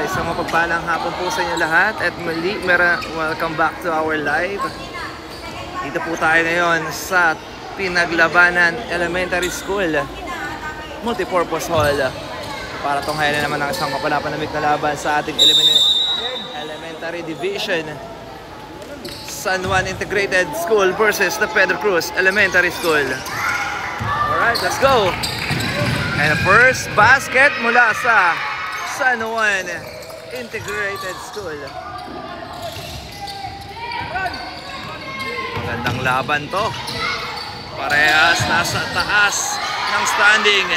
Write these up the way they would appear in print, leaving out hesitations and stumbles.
Isang mapagpalang hapon po sa inyo lahat at muli, welcome back to our live. Dito po tayo ngayon sa Pinaglabanan Elementary School Multipurpose Hall para tunghayan na naman ang isang mapanapanamik na laban sa ating Elementary Division. San Juan Integrated School versus the Pedro Cruz Elementary School. Alright, let's go! And first basket mula sa San Juan Integrated School. Magandang laban to. Parehas nasa taas ng standing.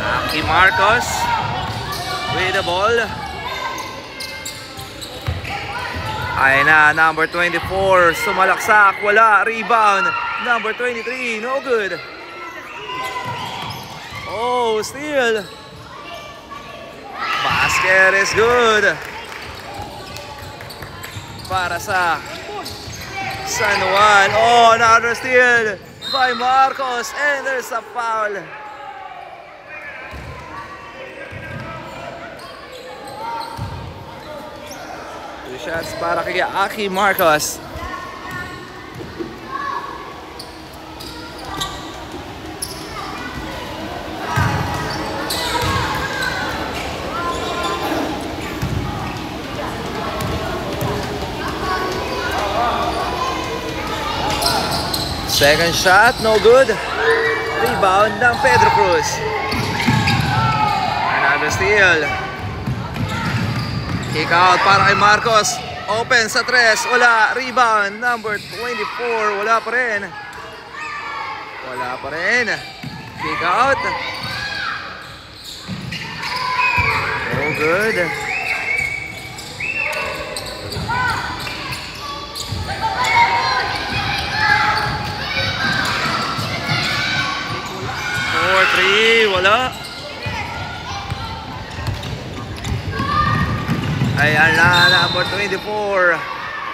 Aki Marcos with the ball. Ay na, number 24, sumalaksak, wala, rebound. Number 23, no good. Oh, steal. Basket is good. Para sa San Juan. Oh, another steal by Marcos. And there's a foul. Two shots para kay Aki Marcos. Second shot, no good. Rebound ng Pedro Cruz. Another steal. Kick out para kay Marcos. Open sa 3, wala. Rebound, number 24, wala pa rin. Wala pa rin. Kick out. No good. Wala. Ayan na, number 24.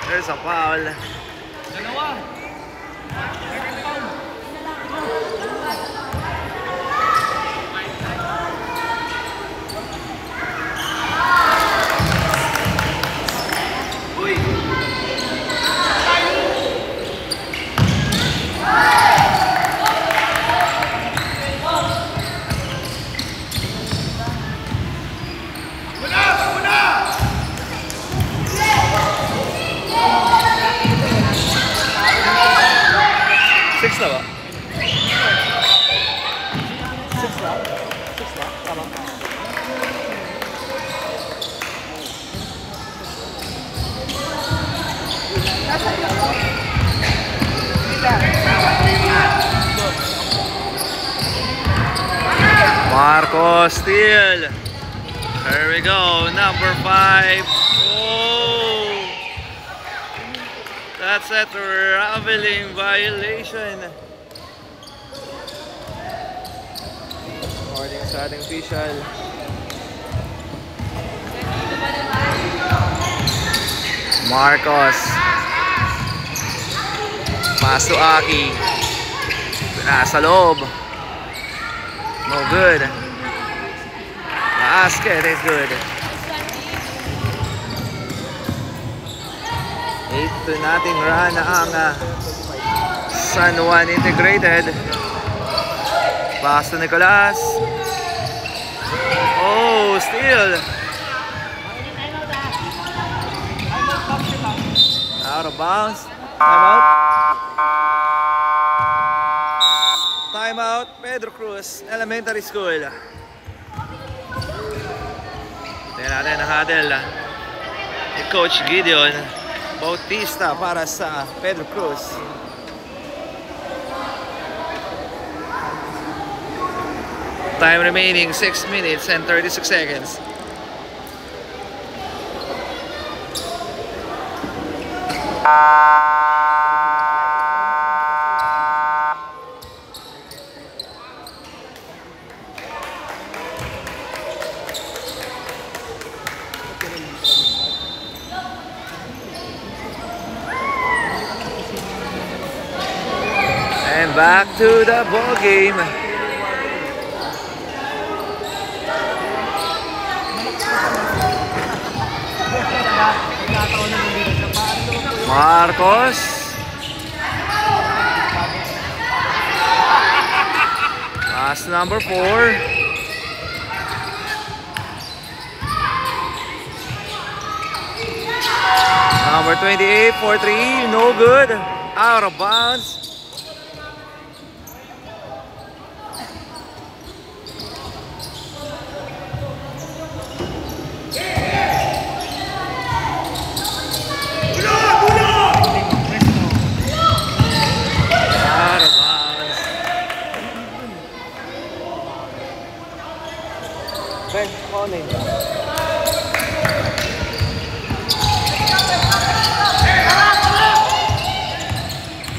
There's a foul. Dalawa. Six na ba? Six na? Six na? Tama. Marcos steal. Here we go. Number 5. Oh! That's a traveling violation. According sa ating official. Marcos. Pass to Aki. Nasa loob. No good. Basket is good. 8 nating run ang San Juan Integrated. Pass to Nicolas. Oh, steal. Out of bounds. Timeout. Timeout, Pedro Cruz Elementary School. Tingnan natin ang huddle ni Coach Gideon Bautista para sa Pedro Cruz. Time remaining 6 minutes and 36 seconds. And back to the ball game. Marcos. Pass number 4. Number 28 for 3. No good. Out of bounds.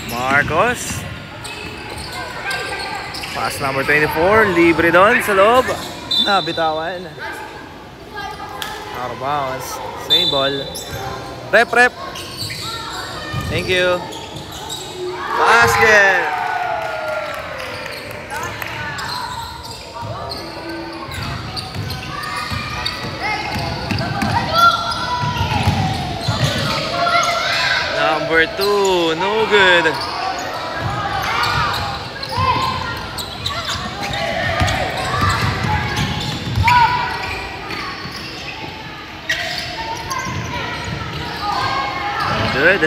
Marcos. Pass number 24. Libre doon sa loob. Nabitawan. Out of bounds. Same ball. Rep. Thank you. Basket. Number 2, no good. Good.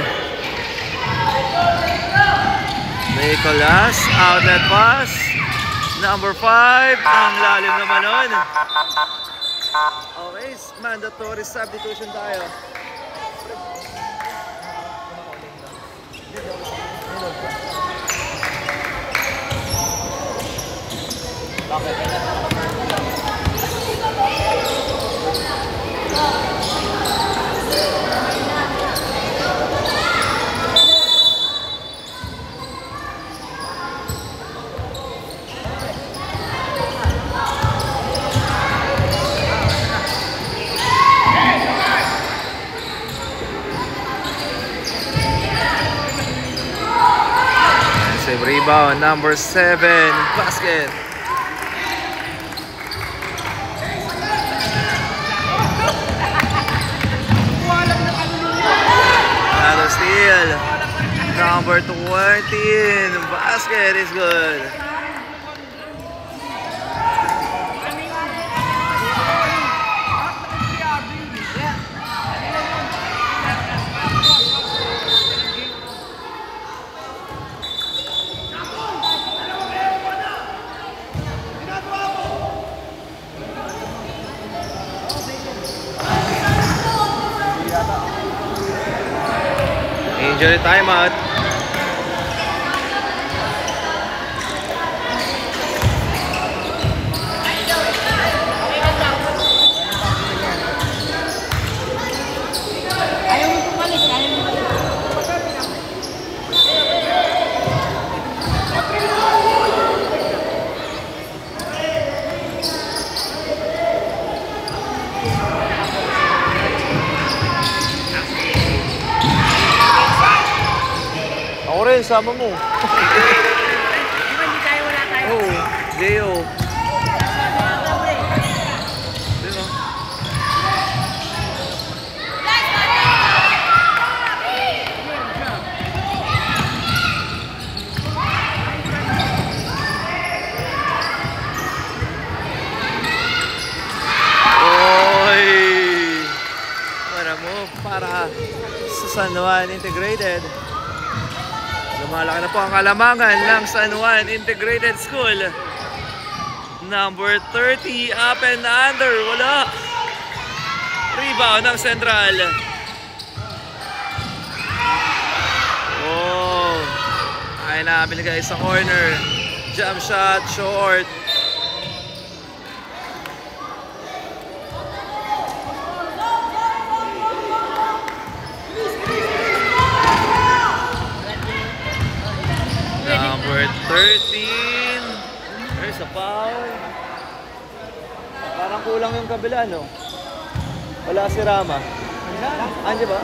Nicolas, outlet pass. Number 5, ang lalim naman nun. Okay, mandatory substitution tayo. Rebound, number 7, basket. Another steal. Number 20, basket is good. Injury timeout. Sama mo. Di ba hindi tayo wala tayo? Oo, Geo. Diba? Oy! Para mo, para sa San Juan Integrated. Lumalaki na po ang kalamangan ng San Juan Integrated School. Number 30, up and under. Wala. Rebound ng Central. Oh. Ay na, binigay sa corner. Jump shot, short. Number 13. There's a foul. Parang kulang yung kabila, no? Wala si Rama. Andiyan ba?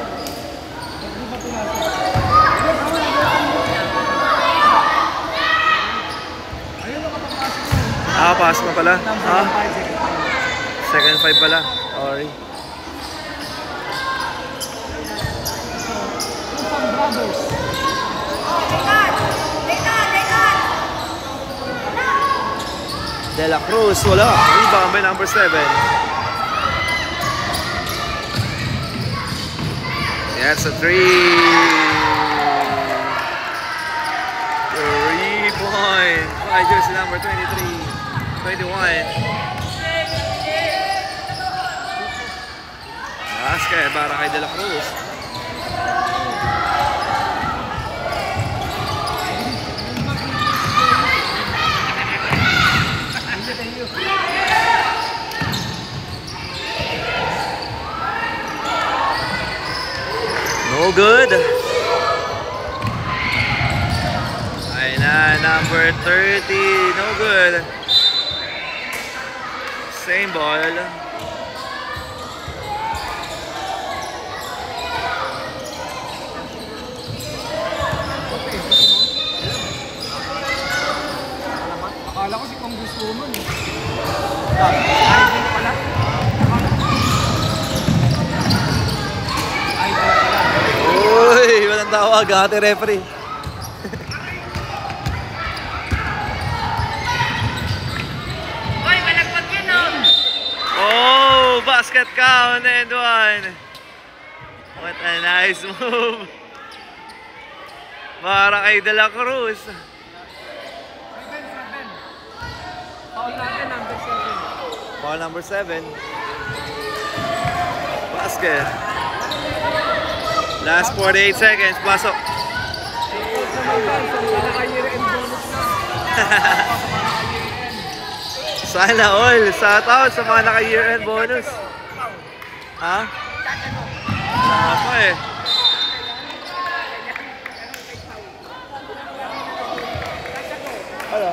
Ah, pass na pala. Ah? Second 5 pala. Sorry. De La Cruz, wala. Rebound by number 7. That's a 3. 3-point. By jersey number 23. 21. Basket para kay De La Cruz. No good. Ay na, number 30. No good. Same ball. Akala ko si Congresswoman. Uy, walang tawag. Ate referee. Hoy, malagpag yan oh! Oh, basket count and 1. What a nice move. Para kay De La Cruz. Foul natin, number 7. Ball number 7. Basket. Last 48 seconds. Pasok. Sana all. Shout out sa mga naka-year end bonus. Ha? Ako eh. Ano?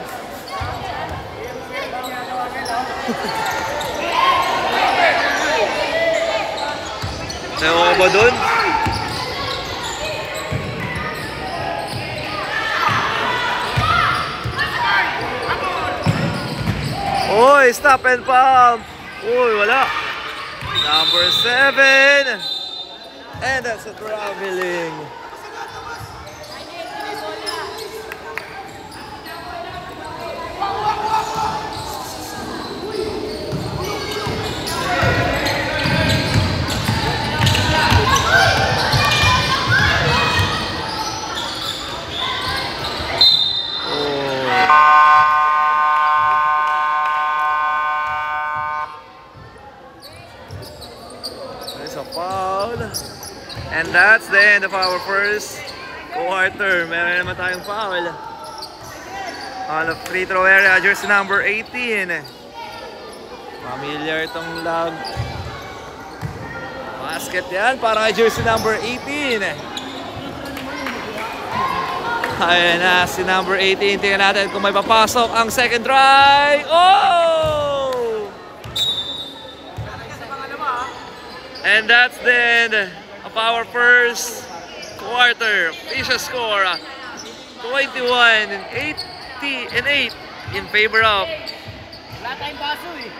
Ewan ko ba dun? Uy, stop and pump! Uy, wala. Number 7. And that's a traveling. A foul. And that's the end of our first quarter. Meron naman tayong foul. On the free throw area, jersey number 18. Familiar itong lag. Basket yan para kay jersey number 18. Ayan na si number 18. Tingnan natin kung may papasok ang second try. Oh! And that's the end of our first quarter. Official score 21-8 in favor of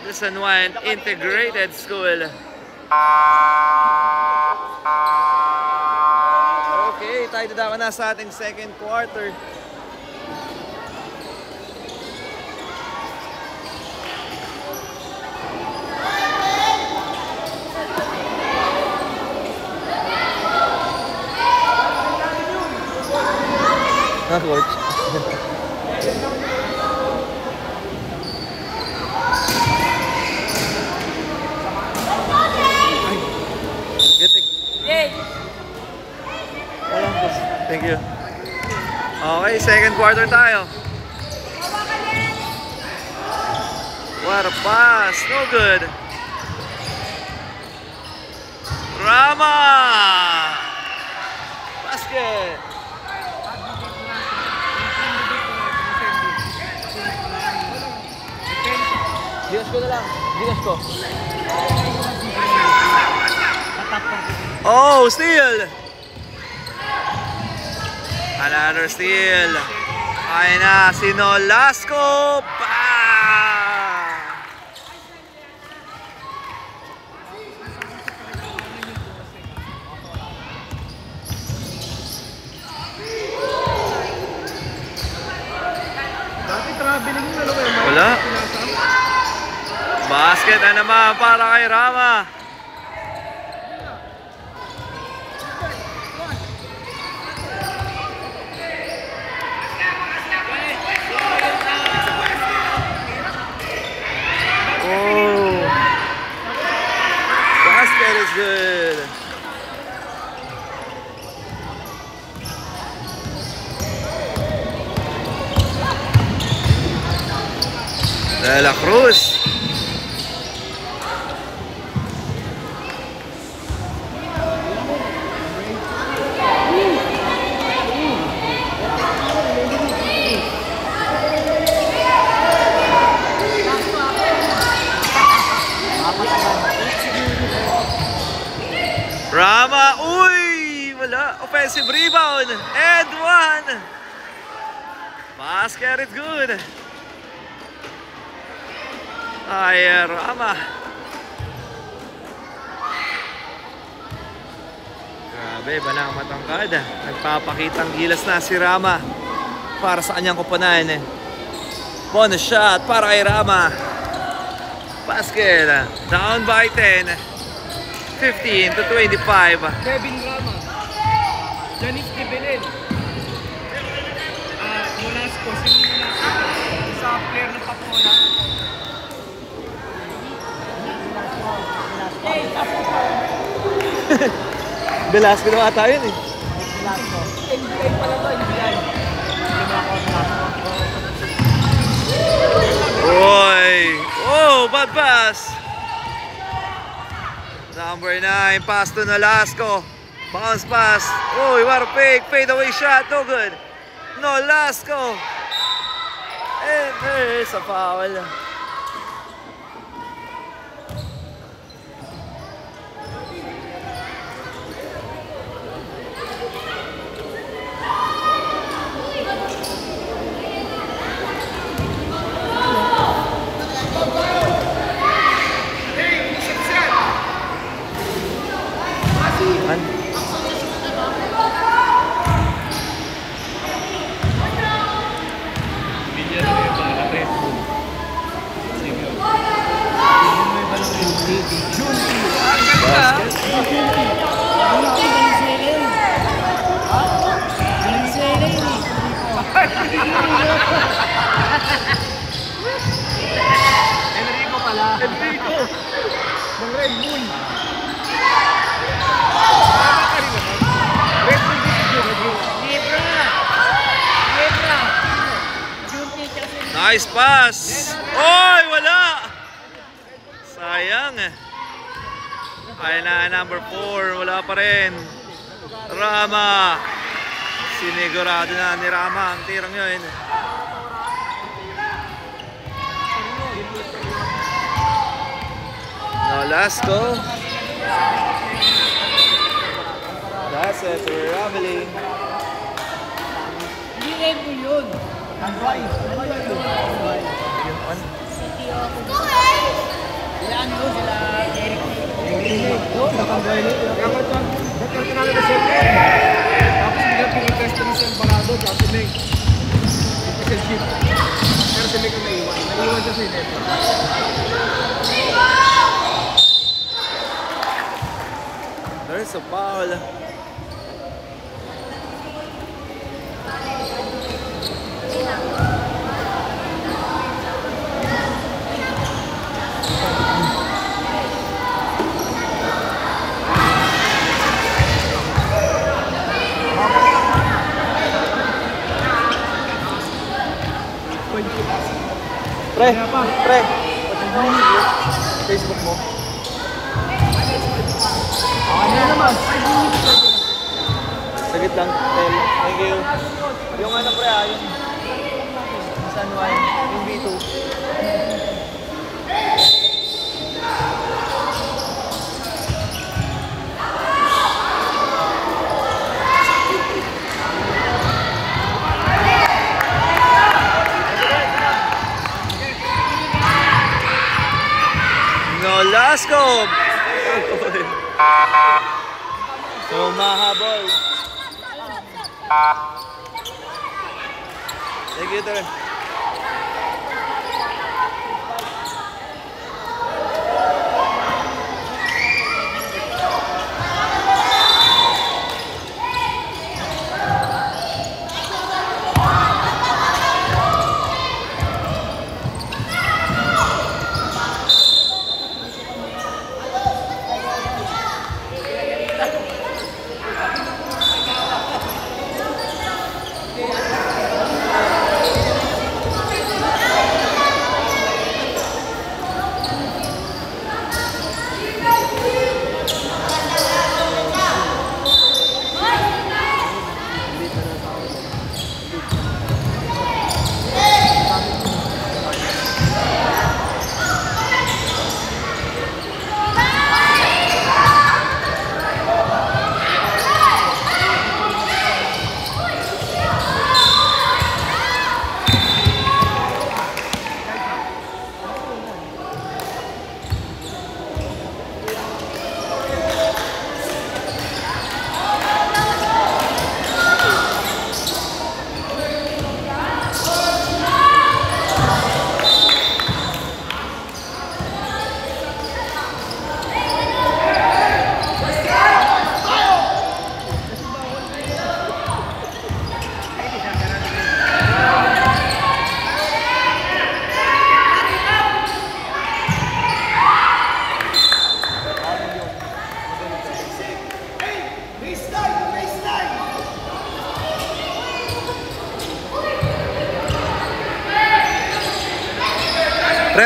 the San Juan Integrated School. Okay, tayo na sa ating second quarter. Ha, coach? Get it. Yay! Walang boss. Thank you. Okay, second quarter tayo. What a pass. No good. Rama! Basket! Gigas ko na lang. Gigas ko. Oh, steal! Another steal. Ay na, si Nolasco. Basket na naman para kay Rama. Oh. Basket is good. De La Cruz. Rama, uy! Wala. Offensive rebound. And one. Basket is good. Ay, Rama. Grabe, balang matangkad. Nagpapakitang gilas na si Rama para sa kanyang kupunan. Bonus shot para kay Rama. Basket. Down by 10. 15 to 25. Kevin Rama. Janice Ibelen. Molasco. Sino Molasco? Sa player ng Papola. Velasco na ata yun eh. Velasco. NBA pala to, NBA. Oy! Oh, bad pass! Number 9, pass to Nolasco. Bounce pass. Oy, what a fake. Fade away shot. No good. Nolasco. And there's a foul. Enrico pala. Enrico. Ng Red Bull. Red Bull Libra. Nice pass. Oy, wala. Sayang. Ay na, number 4. Wala pa rin. Rama. Sinigurado na ni Rama ang tirang yun. Nolasco. That's it. We're traveling. Hindi Red Bull yun. Tanduay. Sila ano yun? Sila Eric. Tanduay yun. Dapat tinalo na siya. Tapos hindi na pinag-test na siya ang balado. Tapos si Meg. Pero si Meg ang naiwan. Naiwan siya sa Ineto. There's a foul. Pre, Facebook mo. Ano naman? Sagit lang. Thank you. Yung ano pre yung San Juan, yung B2. Nolasco! So mahabol. Thank you, Tern.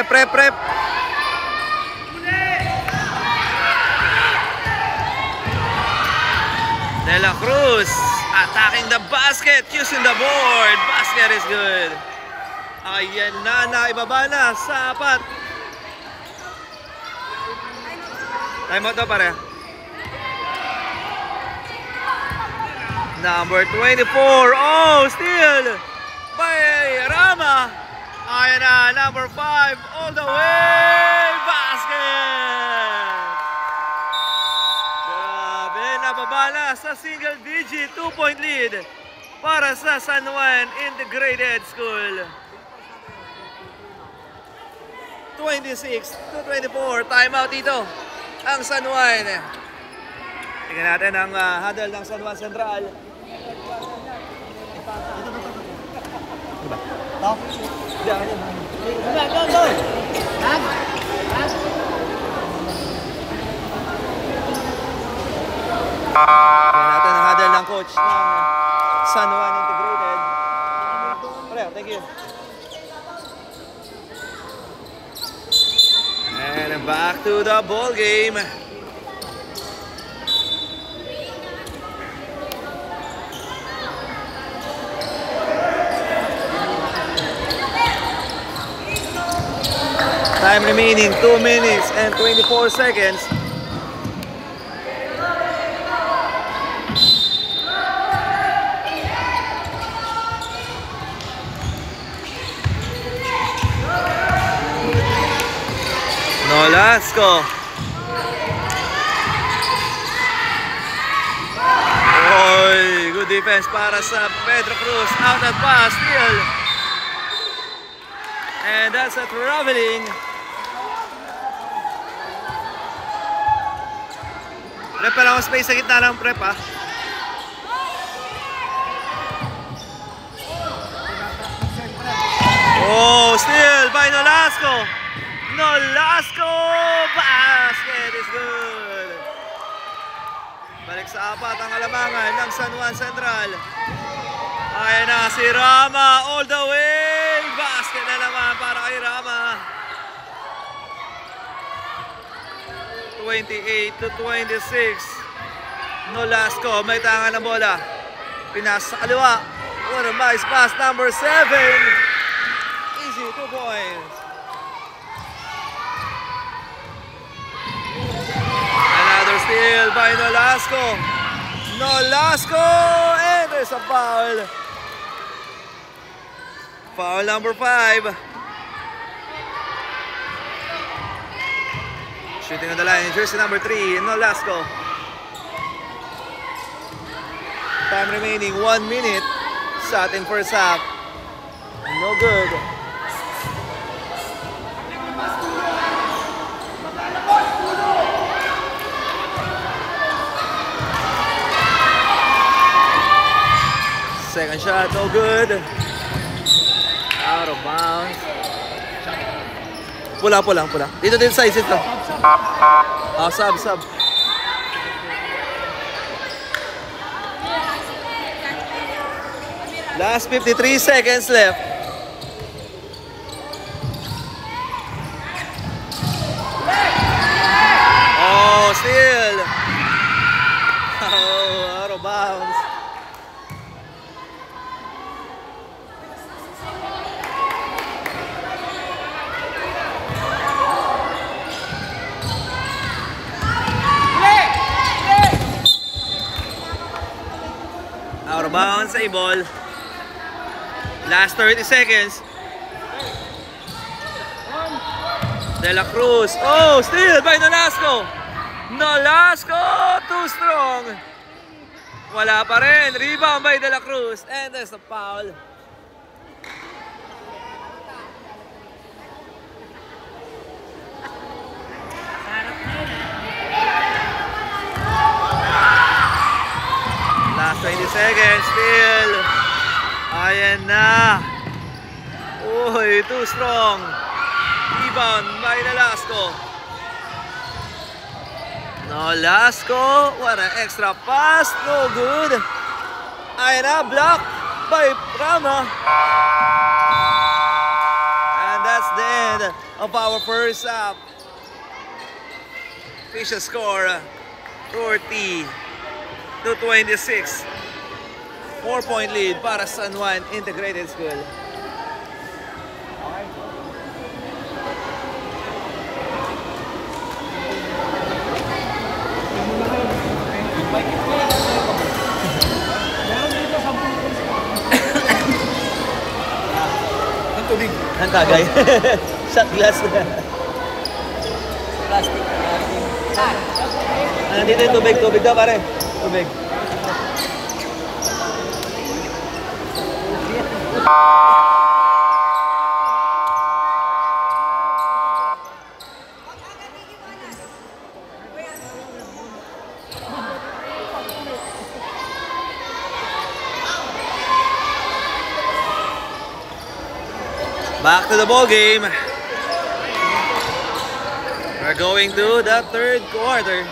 Prep. De La Cruz attacking the basket, using the board. Basket is good. Ayan na, naibaba na sa apat. Time out daw pare. Number 24. Oh, steal by Rama. Ayan na, number 5. All the way. Basket. Grabe, nababa na sa single digit 2-point lead para sa San Juan Integrated School. 26-24. Timeout dito ang San Juan. Tingnan natin ang huddle ng San Juan Central. Tingnan natin ang huddle ng coach ng San Juan Integrated. Thank you. And back to the ball game. Time remaining 2 minutes and 24 seconds. Nolasco. Oy, good defense para sa Pedro Cruz. Out at pass, steal. And that's a traveling. Prep pa lang ang space sa gitna ng prep ha. Oh, steal by Nolasco. Nolasco! Basket is good. Balik sa apat ang alamangan ng San Juan Central. Ayan na si Rama all the way. Basket na naman para kay Rama. 28-26. Nolasco may tangan ng bola. Pinas sa kaliwa. What a nice pass, number 7. Easy, 2 points. Another steal by Nolasco. Nolasco! And there's a foul. Foul number 5. Shooting on the line, jersey number 3, Nolasco. Time remaining 1 minute sa ating first half. No good. Second shot, no good. Out of bounds. Pula. Dito sa isip to. Sub. Last 53 seconds left. Oh, still. Oh, out of bounds. Out of bounds sa ball. Last 30 seconds. De La Cruz. Oh, steal by Nolasco. Nolasco, too strong. Wala pa rin. Rebound by De La Cruz. And there's a foul. Last 20 seconds, still. Ayan na. Uy, too strong. Rebound by Nolasco. Nolasco, what an extra pass. No good. Ayan na, blocked by Rama. And that's the end of our first half. Official score 40-26. 4-point lead para sa San Juan Integrated School. Ang tagay. Shot glass. Plastic. Nandito yung tubig. Tubig daw pare. Tubig. Back to the ball game. We're going to the third quarter.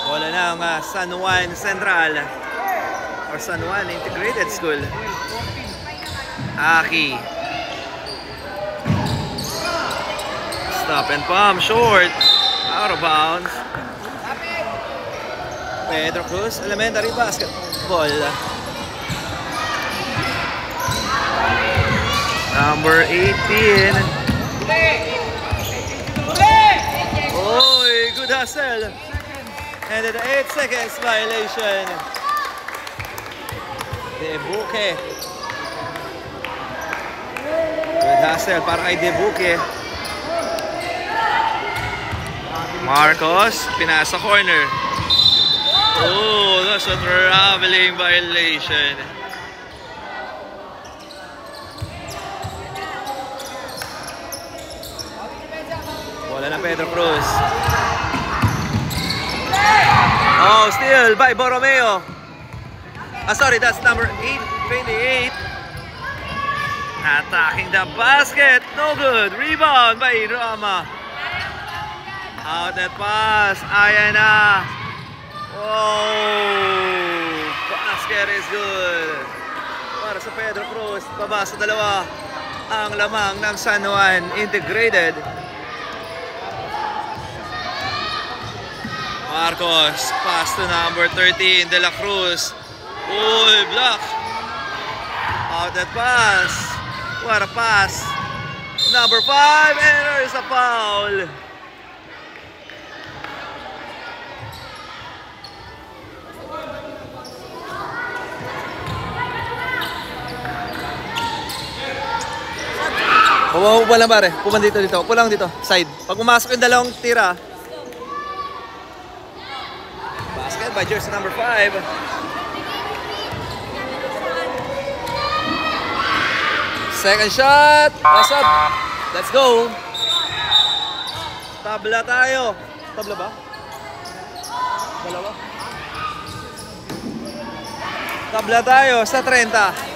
Wala na ang San Juan Central or San Juan Integrated School. Aki. Stop and pump, short, out of bounds. Pedro Cruz, elementary basketball. Number 18. Oy, good hustle. And an 8 seconds violation. Debuque. Good hustle para kay Debuque. Marcos, pinasa corner. Oh, that's a traveling violation. Wala na Pedro Cruz. Oh, steal by Borromeo. Sorry, that's number 28. Attacking the basket. No good. Rebound by Rama. Out that pass, ayan na. Oh, basket is good. Para sa Pedro Cruz, baba sa dalawa ang lamang ng San Juan Integrated. Marcos, pass to number 13, De La Cruz. Uy, block. Out that pass. What a pass. Number 5, and there's a foul. Upo lang pare, puman dito. Upo lang dito, side. Pag pumasok yung dalawang tira. Basket by jersey number 5. Second shot. What's up? Let's go. Tabla tayo. Tabla ba? Dalawa. Tabla tayo sa 30.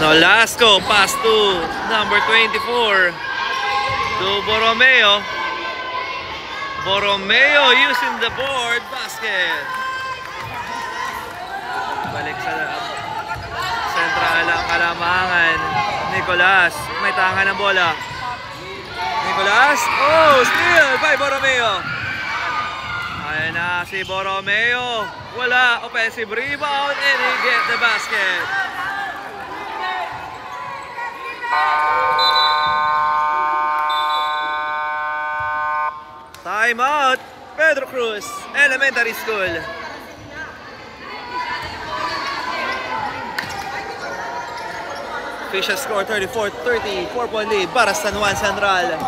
Nolasco, pass to number 24 to Borromeo. Borromeo using the board basket. Balik sa sentral ang kalamangan. Nicolas, may tanga ng bola. Nicolas, oh, steal by Borromeo. Ayan na si Borromeo. Wala, offensive rebound and he get the basket. Time out, Pedro Cruz Elementary School. Official score 34-30, 4-point lead para San Juan Central.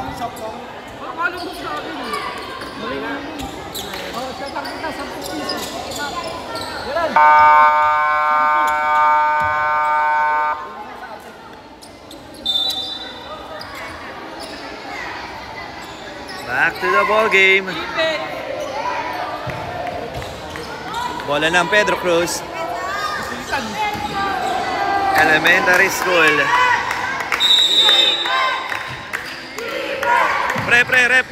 Back to the ball game. Bola ng Pedro Cruz. Elementary School. Rep.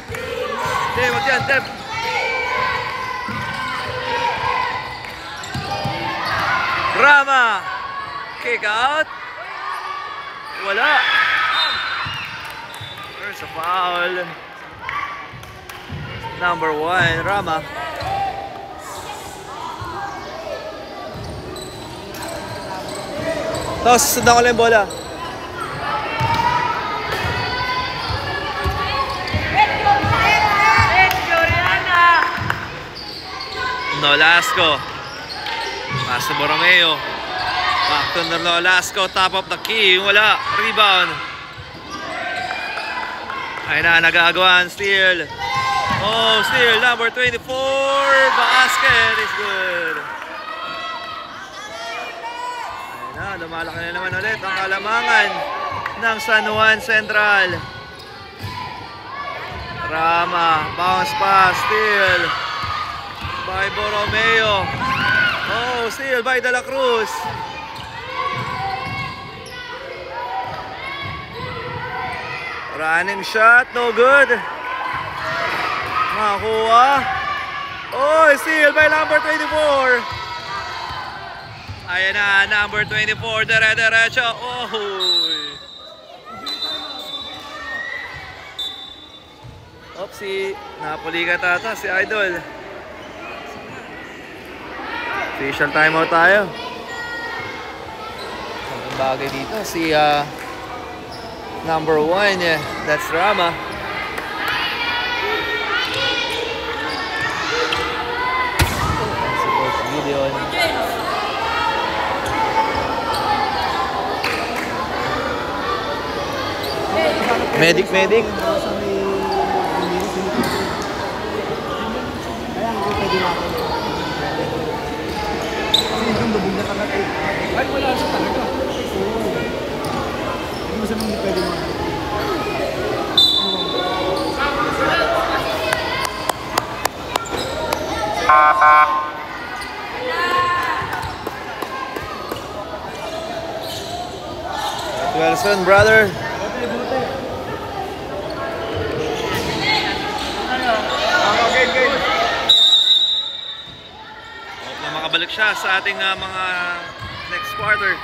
Hindi, wag yan, Tep. Rama. Kick out. Wala. There's a foul. Number 1, Rama. Tapos, sundan ko lang yung bola. Nolasco. Pass to Borromeo. Back to Nolasco. Top of the key. Wala. Rebound. Ay na, nagagawan. Steal. Oh, steal. Number 24. Basket is good. Ay na, lumalaki na naman ulit ang kalamangan ng San Juan Central. Rama. Bounce pass. Steal by Borromeo. Oh, steal by De La Cruz. Running shot, no good. Makakuha. Oh, steal by number 24. Ayan na, number 24, dire-diretso. Oh. Oopsie, napuli ka tata si Idol. Official timeout tayo. Ang bagay dito si number 1, that's Rama. Si Coach Gideon. Medic. Ay, wala siya talaga. Hindi mo sabi hindi pwede mo. Wilson, brother. Hope na makabalik siya sa ating mga next quarter.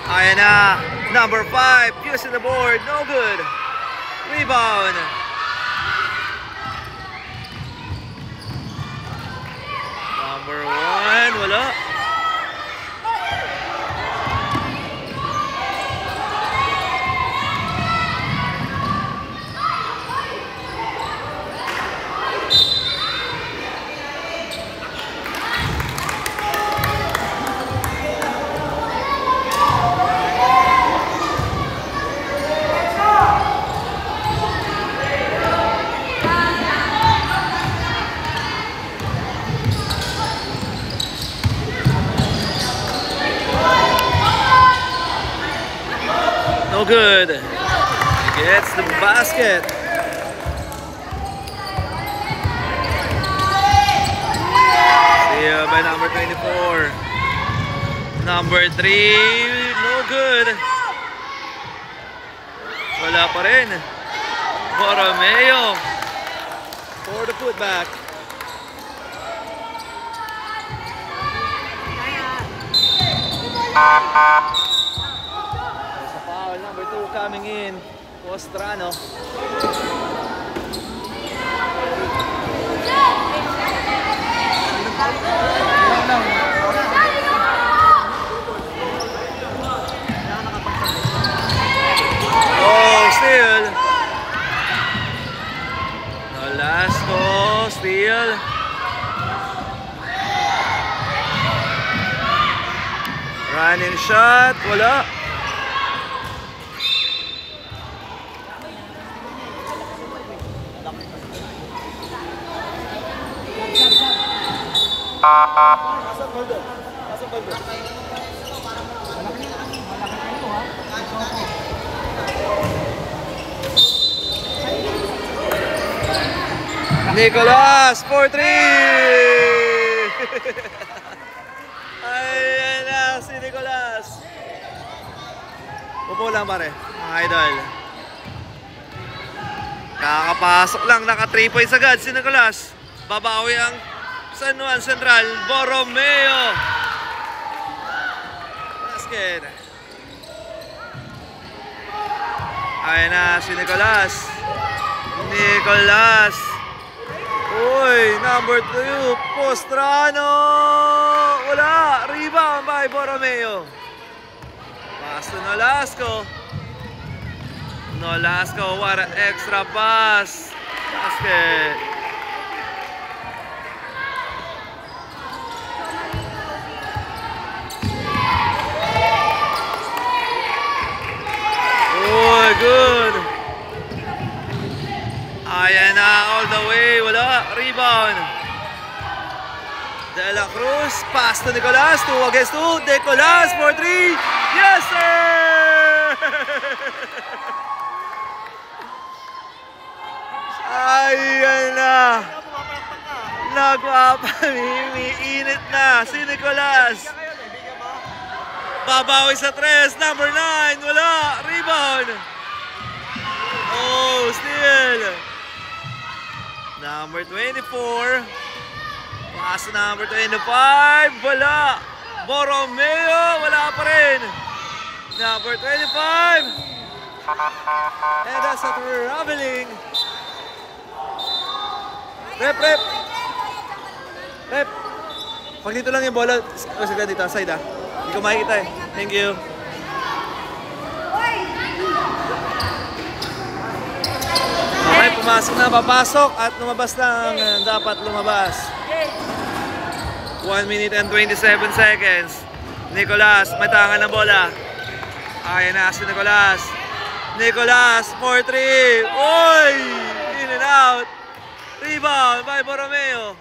Ayan na, number 5, fuse in the board, no good. Rebound. Number 1, wala. No good. Gets the basket. Steal by number 24. Number 3. No good. Wala pa rin. Borromeo for the putback. Number 2 coming in, Postrano. Oh, steal. Nolasco, steal. Running shot, wala. Nicolas for 3. Ayan na si Upo lang pare, mga idol. Kakapasok lang, naka 3 points agad si Nicolas. Babawi ang San Juan Central, Borromeo. Basket. Ayan na si Nicolas. Uy, number 2, Postrano. Wala, rebound by Borromeo. Pass to Nolasco, what an extra pass. Basket. Oh, good. Ayan na, all the way. Wala, rebound. De La Cruz, pass to Nicolas. 2 against 2. Nicolas for 3. Yes, sir! Ayan na. Nagpapamimiinit na si Nicolas. Babawi sa 3, number 9, wala, rebound. Oh, steal. Number 24. Pass number 25, wala. Borromeo, wala pa rin. Number 25. And that's a traveling. Rep. Pag dito lang yung bola, sige dito, side ah. Hindi ko makikita eh. Thank you. Okay, pumasok na, papasok at lumabas lang dapat lumabas. 1 minute and 27 seconds. Nicolas, may tangan ng bola. Ayan na si Nicolas. Nicolas for 3. Oy! In and out. Rebound by Borromeo.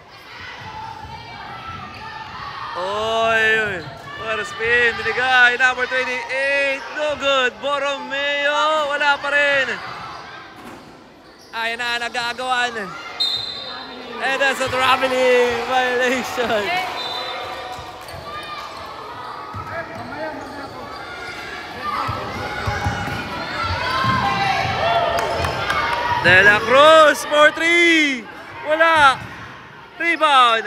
Oy! What a spin. Binigay. Number 28. No good. Borromeo. Wala pa rin. Ayan na, nagagawan. And that's a traveling violation. De La Cruz for 3. Wala. Rebound.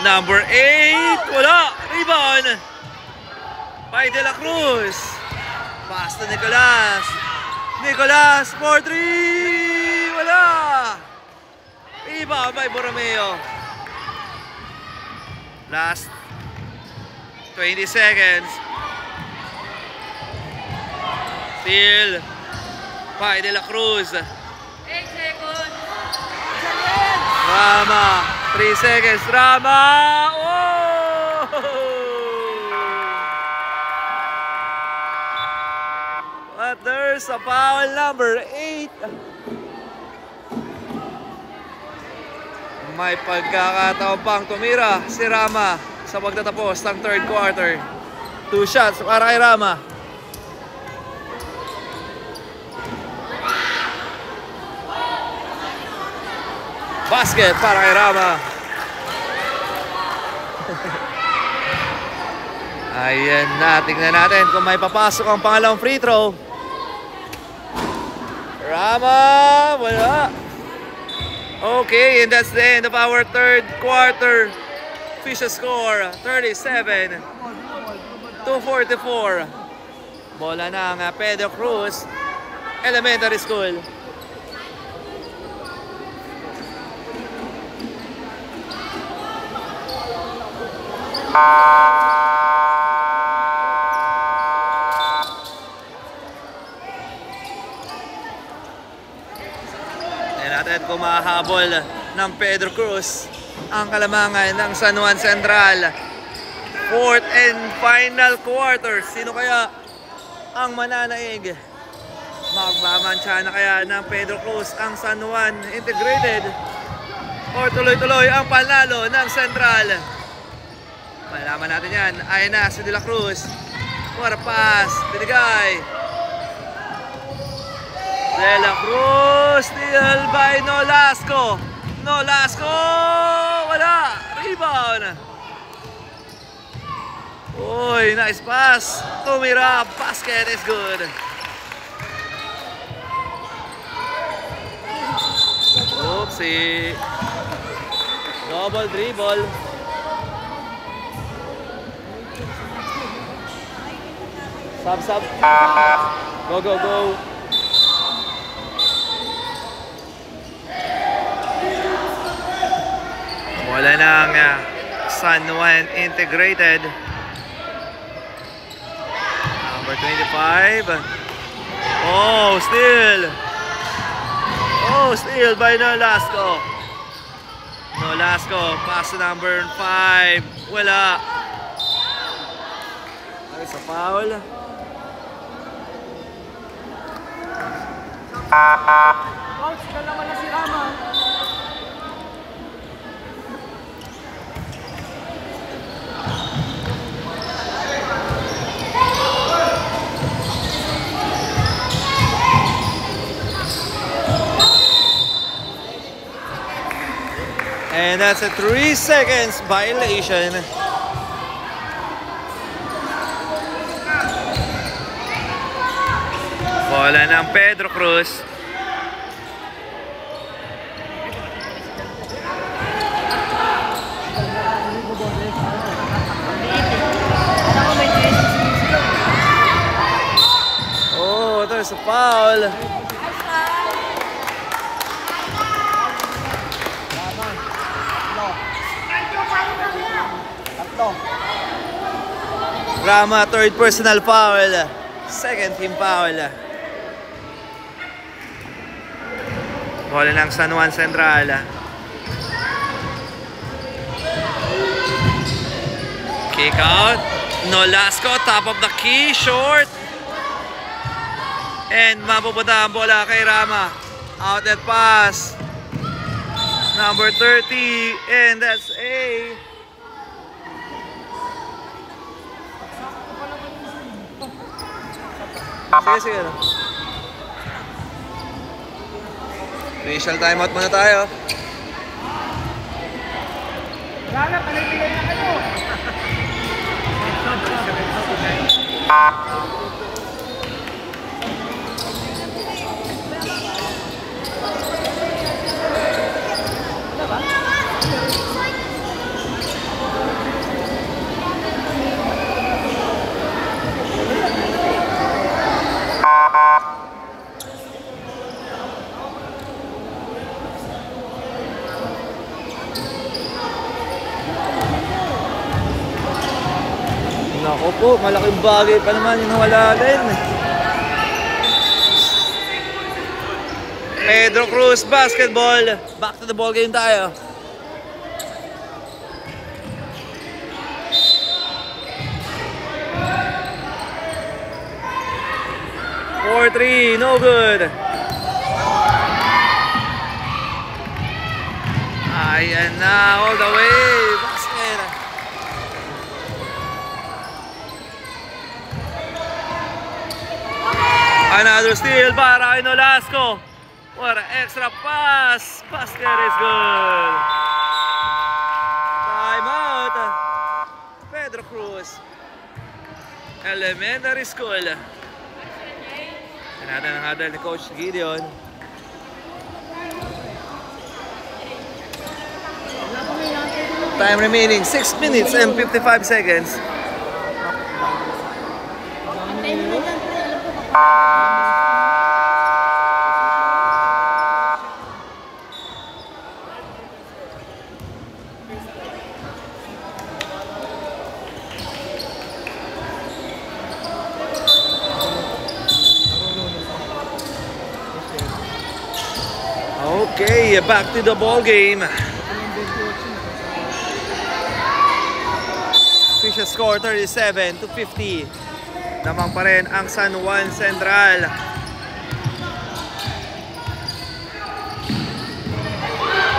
Number 8. Wala. Rebound. By De La Cruz. Pass to Nicolas. Nicolas for 3. Wala. Rebound by Borromeo. Last 20 seconds. Steal by De La Cruz. 8 seconds. Rama. 3 seconds. Rama. Oh! But there's a foul, number 8. May pagkakataon pang tumira si Rama sa pagtatapos ng third quarter. 2 shots para kay Rama. Basket para kay Rama. Ayan na, tingnan natin kung may papasok ang pangalawang free throw. Rama, wala. Okay, and that's the end of our third quarter. Official score, 37-44. Bola ng Pedro Cruz Elementary School. Natin kung mahahabol ng Pedro Cruz ang kalamangan ng San Juan Central. Fourth and final quarter. Sino kaya ang mananaig? Magmamansya na kaya ng Pedro Cruz ang San Juan Integrated? O tuloy-tuloy ang panalo ng Central? Malaman natin yan. Ayan na si De La Cruz. What a pass. Binigay. De La Cruz. steal by Nolasco. Nolasco! Wala! Rebound! Uy, nice pass. Tumira. Basket is good. Oopsie. Double dribble. Sub. Go, go, go. Wala nang San Juan integrated. Number 25. Oh, steal. Oh, steal by Nolasco. Nolasco, pass to number 5. Wala. Ay, sa foul. Coach, dalawa na si Rama. And that's a 3 seconds violation. Bola ng Pedro Cruz. Oh, there's a foul. Rama, third personal foul. Second team foul. Bola ng San Juan Central. Kick out. Nolasco, top of the key, short. And mapupunta ang bola kay Rama. Outlet pass. Number 30. And that's a... Sige. Initial timeout muna tayo. Lala, palipilan na kayo. Nako po, malaking bagay pa naman yung nawala din. Pedro Cruz, basketball. Back to the ball game tayo. For 3, no good. Ayan na, all the way. Basket. Another steal para kay Nolasco. What an extra pass. Basket is good. Time out. Pedro Cruz. Elementary School. Natin ang hadal ni Coach Gideon. Time remaining 6 minutes and 55 seconds. Okay, back to the ball game. Official score 37-50. Namang pa rin ang San Juan Central.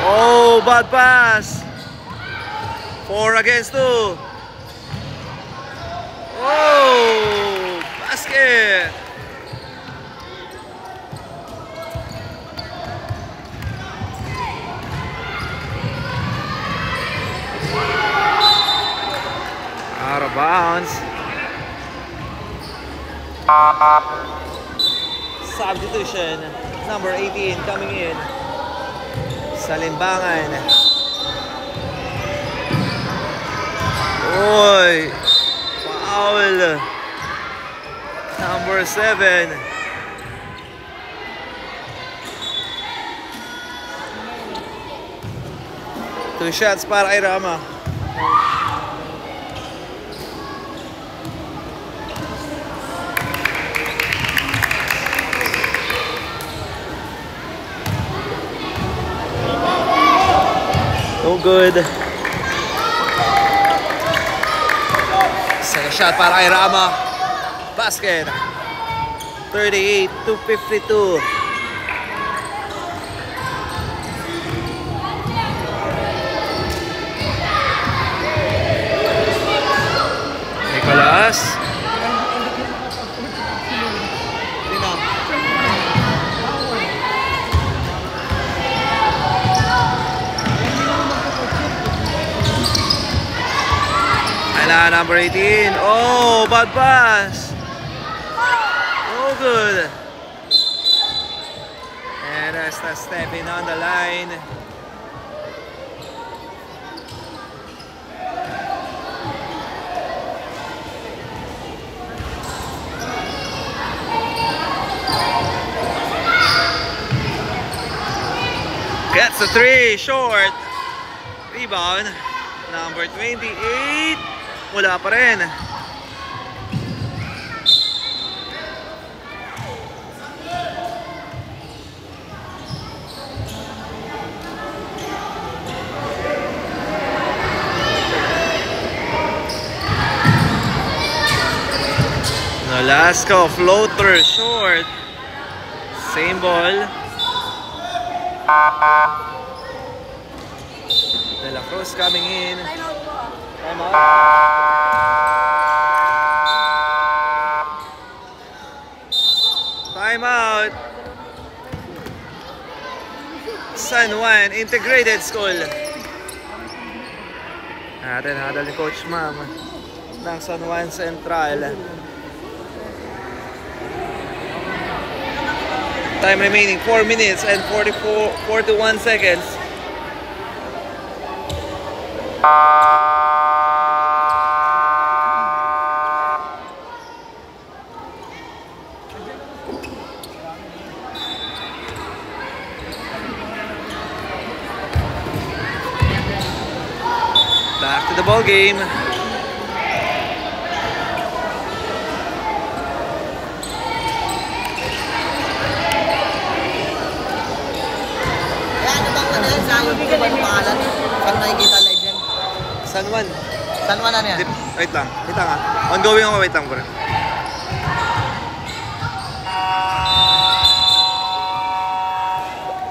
Oh, bad pass. 4 against 2. Oh, basket. Bounce. Substitution. Number 18 coming in. Sa limbangan. Oy. Foul. Number 7. Two shots para kay Rama. No good. Second shot para kay Rama. Basket. 38-52. Nicolas. Ayan na, number 18. Oh, bad pass. Oh, good. And that's the stepping on the line. Gets the three, short. Rebound, number 28. Wala pa rin. Nolasco, floater, short. Same ball. De La Cruz coming in. Time out. Time out. San Juan Integrated School. Natin hadal ni Coach Ma'am ng San Juan Central. Time remaining 4 minutes and 41 seconds. Back to the ball game. San Juan. San Juan ano yan? Wait lang ha. Ongoing ako, wait lang bro.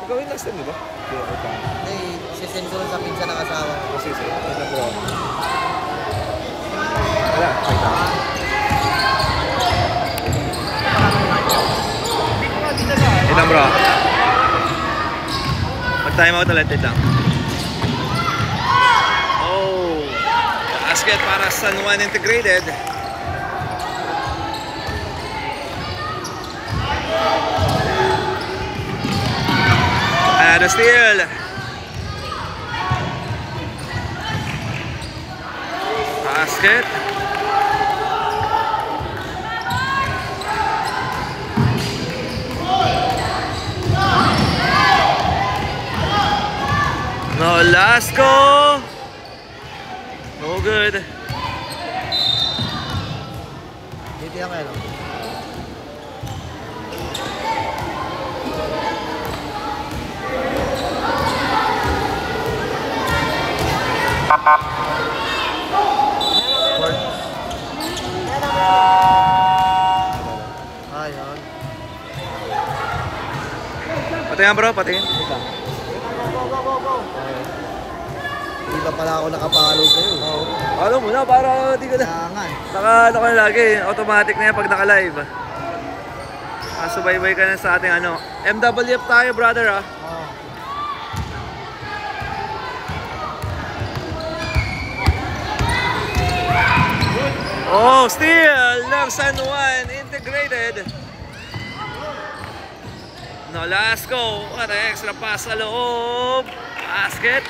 Gawin last time, di ba? Wait lang. Hindi, sisend ko sa pinsan ng asawa. Kasi, wait lang bro. Wala, wait lang. Wait lang bro. Mag-time out ulit, wait lang. Basket para San Juan Integrated. And a steal. Basket. Nolasco. No good. Dito yan kayo. Ayun. Patingin bro, patingin. Hindi pa pala ako nakapalo sa'yo. Ano muna para di ka na. Naka na lagi, automatic na yan pag naka-live. Subaybay ka na sa ating ano. MWF tayo brother ah. Good. Oh, steal ng San Juan Integrated. Nolasco, what an extra pass sa loob. Basket.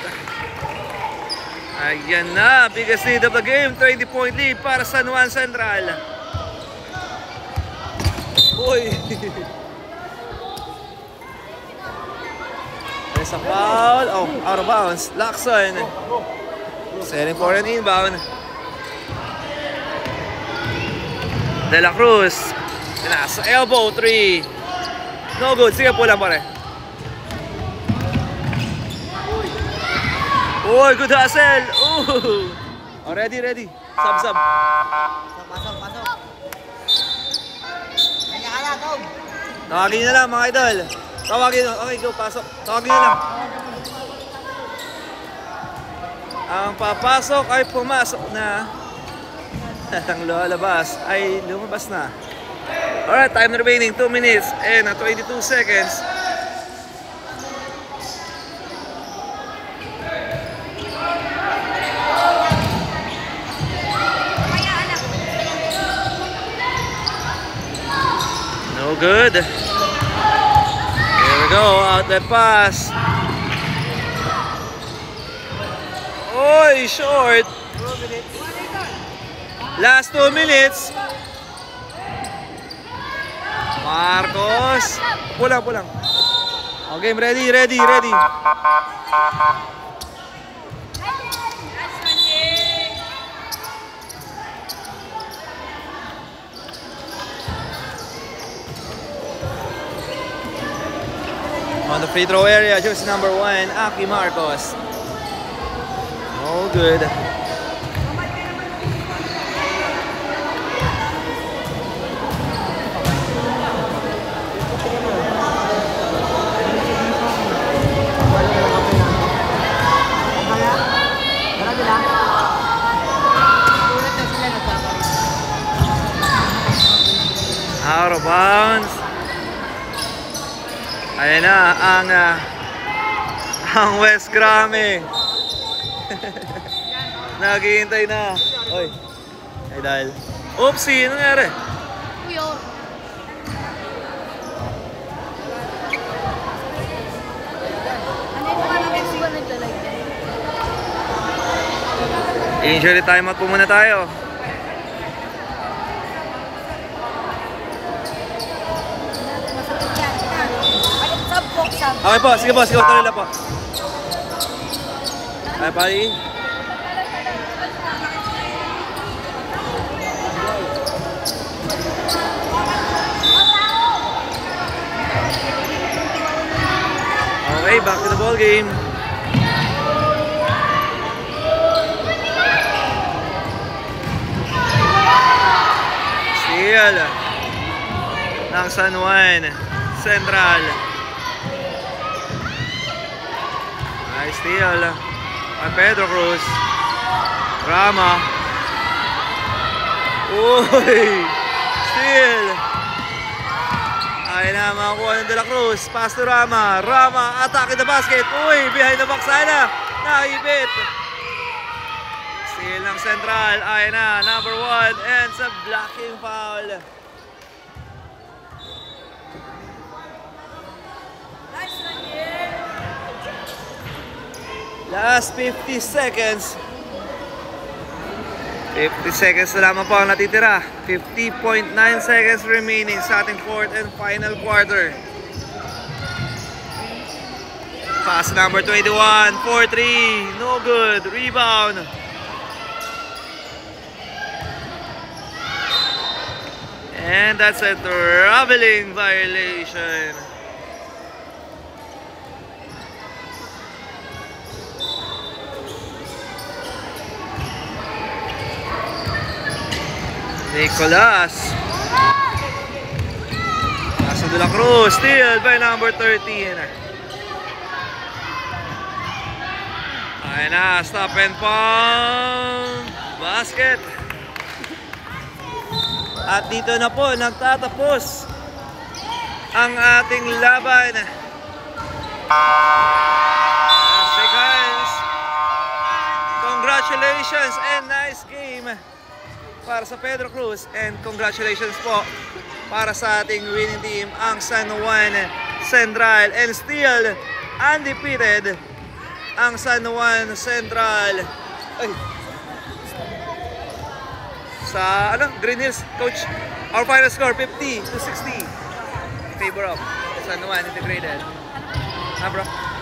Ayan na, biggest lead of the game, 20-point lead para San Juan Central. Uy! There's a foul. Oh, out of bounds. Lacson. Setting for an inbound. De La Cruz. Nasa elbow, 3. No good. Sige po lang pare. Uy, good hustle. Ooh. Oh, ready. Sub. Pasok. Kaya, go. Tawagin na lang mga idol. Okay, go, pasok. Tawagin na lang. Ang papasok ay pumasok na. Ang lalabas ay lumabas na. Alright, time remaining 2 minutes and 22 seconds. No good. Here we go, outlet pass. Oy, short. Last 2 minutes. Marcos. Pulang. Okay, ready. On the free throw area, jersey number 1, Aki Marcos. No good. Out of bounds. Ayan na ang West Grammy. Naghihintay na. Oy. Ay dahil. Oopsie, ano nangyari? Kuyo. Ano yung parang Mexico naglalagay? Injury timeout po muna tayo. Okay po, sige po, tuloy lang po. Ay, pari. Okay, back to the ball game. Steal ng San Juan Central. Nice steal by Pedro Cruz. Rama. Uy! Steal! Ay na, makakuha ng De La Cruz. Pass to Rama. Rama, attack in the basket. Uy! Behind the back sana. Naibit. Steal ng Central. Ay na, number 1. And sa blocking foul. Last 50 seconds. 50 seconds na lamang po ang natitira. 50.9 seconds remaining sa ating fourth and final quarter. Pass number 21, 4-3, no good, rebound. And that's a traveling violation. Nicolas. Paso De La Cruz, steal by number 13. Ayan na, stop and pump. Basket. At dito na po nagtatapos ang ating laban. Shake hands. Congratulations and nice game. para sa Pedro Cruz, and congratulations po para sa ating winning team, ang San Juan Central, and still undefeated ang San Juan Central. Ay. Sa Green Hills, coach, our final score 50-60 in favor of San Juan Integrated. Bro?